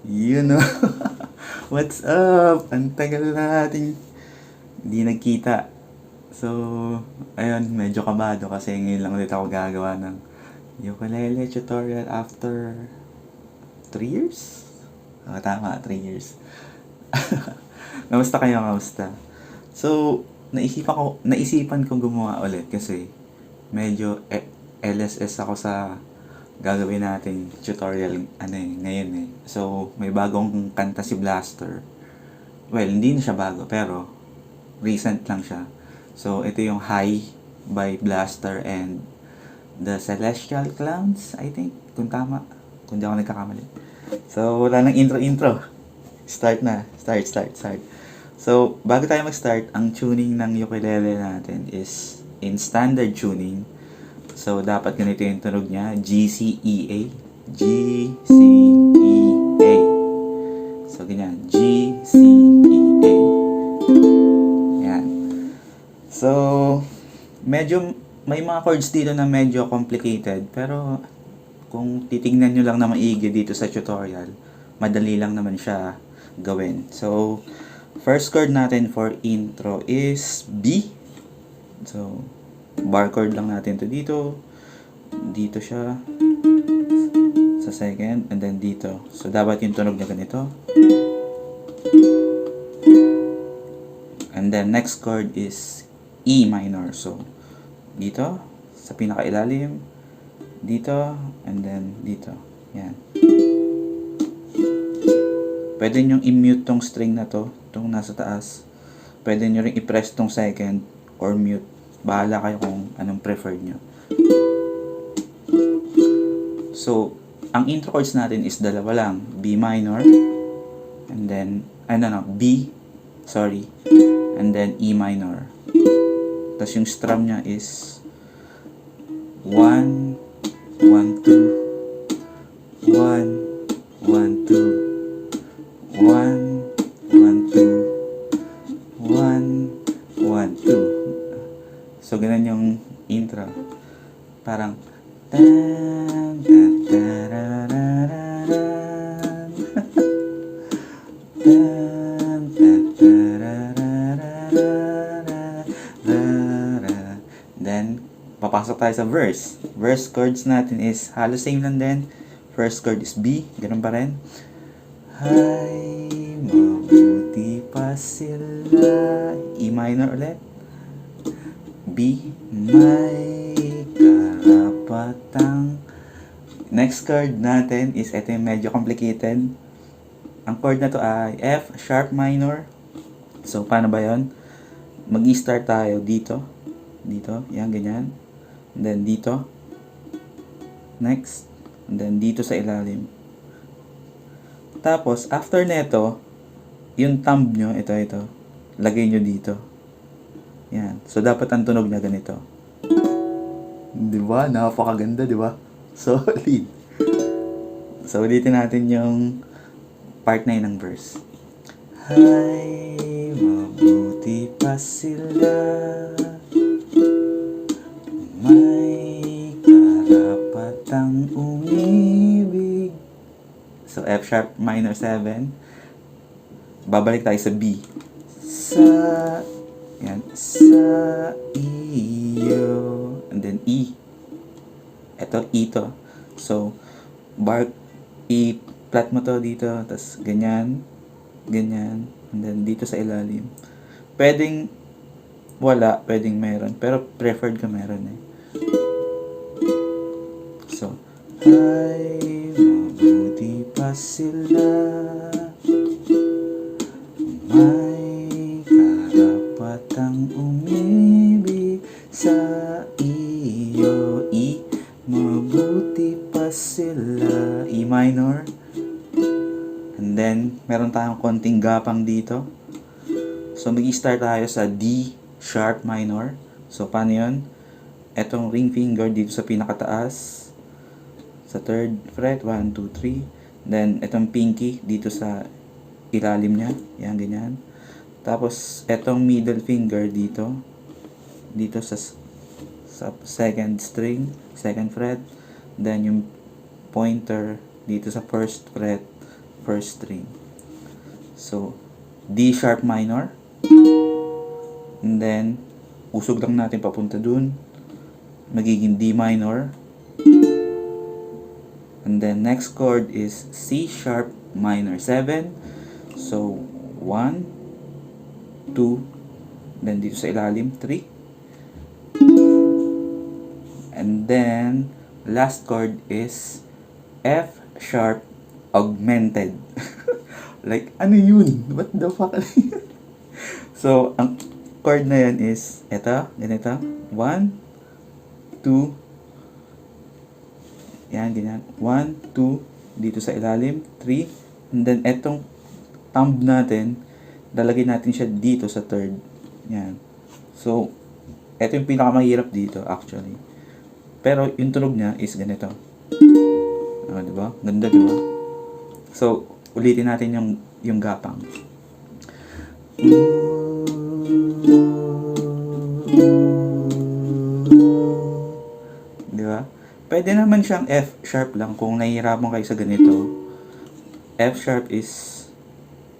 You know, what's up? Ang tagal na natin hindi nagkita. So, ayun, medyo kabado kasi ngayon lang ulit ako gagawa ng ukulele tutorial after 3 years? Tama, 3 years. Kamusta kayo, kamusta? So, naisipan kong gumawa ulit kasi medyo LSS ako sa gagawin nating tutorial ngayon eh. So, may bagong kanta si Blaster. Well, hindi na siya bago pero recent lang siya. So, ito yung High by Blaster and The Celestial Clowns, I think. Kung tama. Kung di ako nagkakamali. So, wala nang intro. Start na. Start. So, bago tayo mag-start, ang tuning ng ukulele natin is in standard tuning. So, dapat ganito yung tunog niya. G, C, E, A. G, C, E, A. So, ganyan. G, C, E, A. Yan. So, medyo, may mga chords dito na medyo complicated. Pero, kung titignan nyo lang na maigi dito sa tutorial, madali lang naman siya gawin. So, first chord natin for intro is B. So, bar chord lang natin to dito. Dito siya. Sa second. And then dito. So, dapat yung tunog na ganito. And then, next chord is E minor. So, dito. Sa pinakailalim. Dito. And then, dito. Yan. Pwede nyo i-mute tong string na to. Itong nasa taas. Pwede nyo rin i-press tong second or mute. Bahala kayo kung anong preferred nyo. So, ang intro chords natin is dalawa lang. B minor. And then, B. Sorry. And then E minor. Tapos yung strum niya is 1, 1, 2. 1, 1, 2. 1, 1, 1, 2. 1, 1, 2. So, ganun yung intro. Parang tan, tan, tararararan. Tan, tan, tararararara. Then, papasok tayo sa verse. Verse chords natin is halos same lang din. First chord is B, ganun pa rin. Ay, mabuti pa sila. E minor ulit. B, may karapatang. Next chord natin is, ito yung medyo complicated. Ang chord na to ay F sharp minor. So, paano ba yon? Mag-i-start tayo dito. Dito, yan, ganyan. And then dito. Next. And then dito sa ilalim. Tapos, after neto, yung thumb nyo, ito, lagay nyo dito. Yan. So, dapat ang tunog niya ganito. Diba? Napakaganda, diba? Solid. So, ulitin natin yung part 9 ng verse. Ay, mabuti pa sila. May karapatang umibig. So, F sharp minor 7. Babalik tayo sa B. Sa, yan, sa iyo. And then E. Ito, E to. So, i-flat mo to dito. Tapos, ganyan. Ganyan. And then, dito sa ilalim. Pwedeng wala, pwedeng meron. Pero, preferred ka meron eh. So, ay, mabuti pa sila. May karapatang umibig sa iyo. E, mabuti pa sila. E minor. And then, meron tayong konting gapang dito. So, mag-i-start tayo sa D sharp minor. So, paano yun? Etong ring finger dito sa pinakataas. Sa third fret, 1, 2, 3. Then, etong pinky dito sa ilalim niya. Yan, ganyan. Tapos, etong middle finger dito. Dito sa second string, second fret. Then, yung pointer dito sa first fret, first string. So, D sharp minor. And then, usog lang natin papunta dun. Magiging D minor. And then, next chord is C sharp minor 7. So, 1, 2, then dito sa ilalim, 3. And then, last chord is F sharp augmented. Like, ano yun? What the fuck? So, ang chord na yan is, eto, ganito, 1, 2, yan, ganyan, 1, 2, dito sa ilalim, 3, and then etong thumb natin, lalagay natin siya dito sa third. Yan. So, eto yung pinakamahirap dito, actually. Pero, yung tunog niya is ganito. Diba? Ganda, diba? So, ulitin natin yung gapang. Diba? Pwede naman siyang F sharp lang kung nahihirapan kayo sa ganito. F sharp is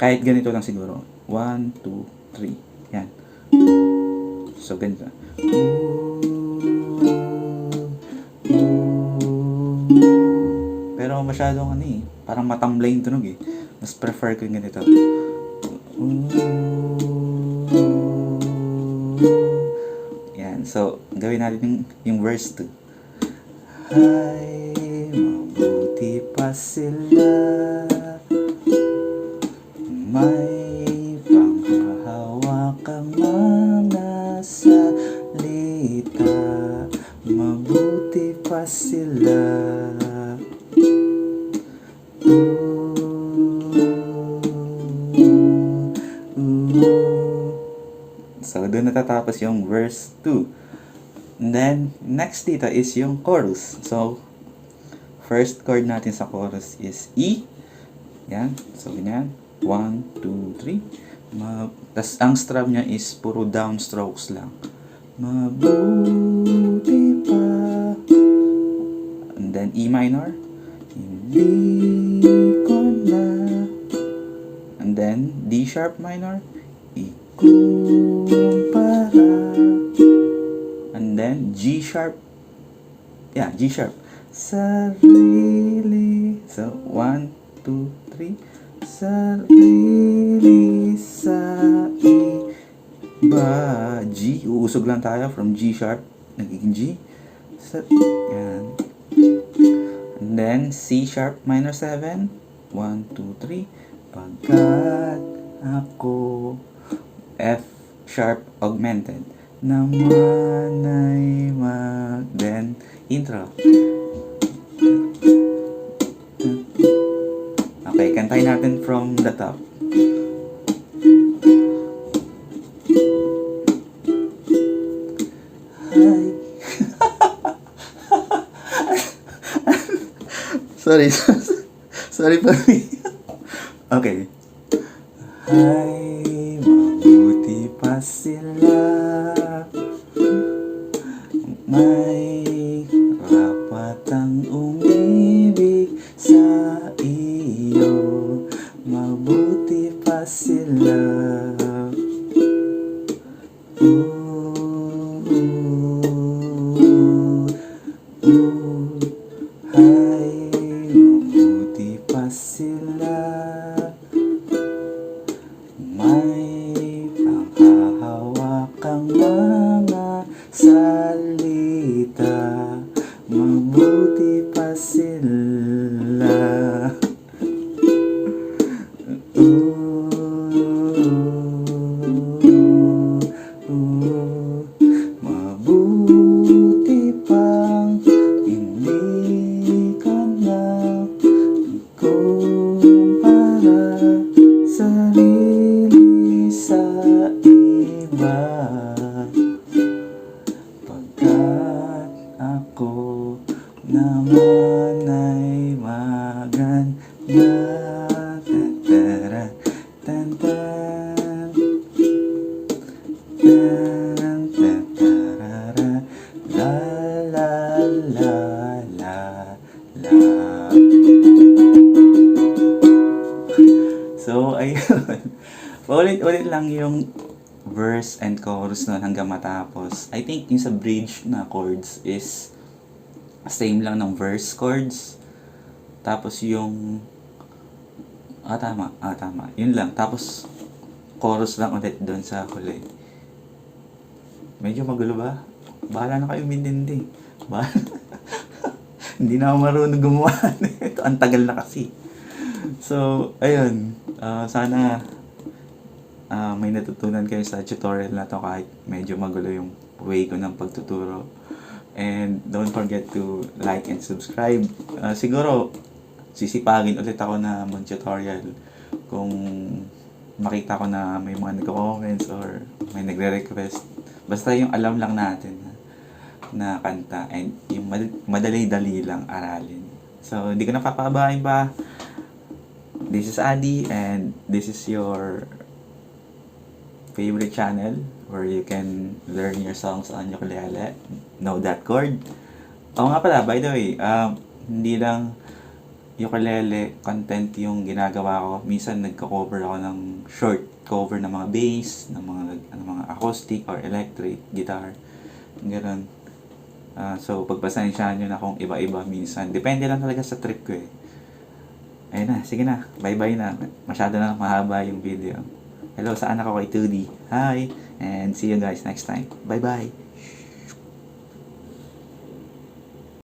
kahit ganito lang siguro. 1, 2, 3. Yan. So, ganito. Pero masyadong ano eh. Parang matamlay yung tunog eh. Mas prefer ko yung ganito. Yan. So, gawin natin yung verse 2. Ay, mabuti pa sila, may panghahawakang mga salita, mabuti pa sila. So, doon natatapos yung verse 2. And then, next dito is yung chorus. So, first chord natin sa chorus is E. Yan. So, ganyan. 1, 2, 3. Tas, ang strum niya is puro downstrokes lang. Mabuti pa. And then, E minor. Hindi ko na. And then, D sharp minor. Ikumpara. And then, G sharp. Yeah, G sharp. Sarili. So, 1, 2, 3. Sarili sa iba. G. Uusog lang tayo from G sharp. Nagiging G. Yan. And then, C sharp minor 7. 1, 2, 3. Pagkat ako F sharp augmented naman ay then intro. Okay, kantahin natin from the top. Hi. Sorry. Sorry for me. Okay. Ay, mabuti pa sila, may karapatang umibig sa iyo, mabuti pa sila. Ay, mabuti pa sila, may panghahawakang mga salita, mabuti pa sila. Mabuti pang hindi ka na ikumpara. So, ayun. Paulit-ulit lang yung verse and chorus nun hanggang matapos. I think yung sa bridge na chords is same lang ng verse chords. Tapos yung... tama. Yun lang. Tapos, chorus lang ulit doon sa huli. Medyo magulo ba? Bahala na kayo umintindi. Hindi na ako marunong gumawa nito. Ang tagal na kasi. So, ayun. Sana may natutunan kayo sa tutorial na to kahit medyo magulo yung way ko ng pagtuturo. And don't forget to like and subscribe. Siguro, sisipagin ulit ako na mag-tutorial kung makita ko na may mga nagko-comments or may nagre-request. Basta yung alam lang natin na kanta and yung madali-dali lang aralin. So, hindi ko na papabahin pa. This is Adi and this is your favorite channel where you can learn your songs on ukulele. Know that chord. Oo nga pala, by the way, hindi lang ukulele content yung ginagawa ko. Minsan nagko-cover ako ng short cover ng mga bass, ng mga acoustic or electric guitar. Ganun. So, pagpasensyahan nyo na kung iba-iba minsan. Depende lang talaga sa trip ko eh. Ayun na, sige na. Bye-bye na. Masyado na mahaba yung video. Hello sa anak ko kay 2D. Hi! And see you guys next time. Bye-bye!